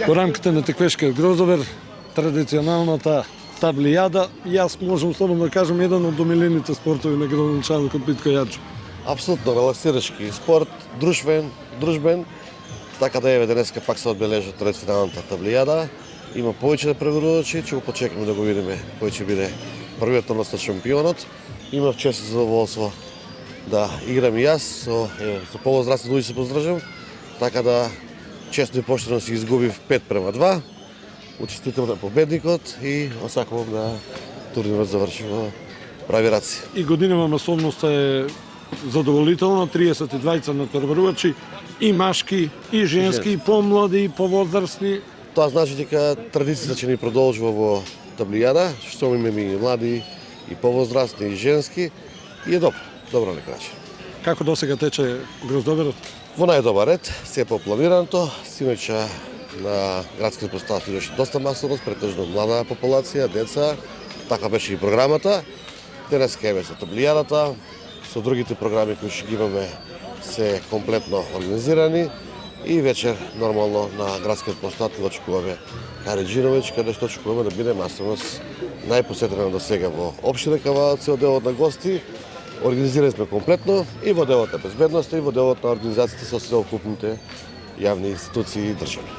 Во рамките на теквешкиот Гроздовер, традиционалната таблијада, јас можам слободно да кажам еден од домилените спортови на градоначалникот Митко Јаджо. Апсолутно релаксирачки спорт, дружбен, така да еве денеска пак се одбележа традиционалната таблијада. Има повеќе да преварувачи, ќе го почекаме да го видиме кој ќе биде првиот, односно шампионот. Имав чест и задоволство да играм и јас, со повозрастни луѓе се поздржам, така да честно и поштено си изгубив 5:2. Учестител на победникот и осакувам да турнирот заврши во прави раци. И годинава масовноста е задоволителна, 32 надпреварувачи, и машки, и женски, и помлади, и повозрастни. Тоа значи дека традицијата ќе ни продолжува во таблијада, што имаме и млади, и повозрастни, и женски, и е добро на крај. Како досега тече Гроздоверот? Во најдобар ред, се е попланирано, синоќа на градскиот постав имаше доста масовност, претежно млада популација, деца, така беше и програмата. Денеска еве со таблијадата, со другите програми кои ќе ги имаме се комплетно организирани и вечер нормално на градскиот площад да очекуваме Хариџиновиќ, каде што очекуваме да биде масовност најпосетена до сега во општина Кавалци од делот на гости. Организирани сме комплетно и во делот на безбедноста и во делот на организациите со целокупните јавни институции и држави.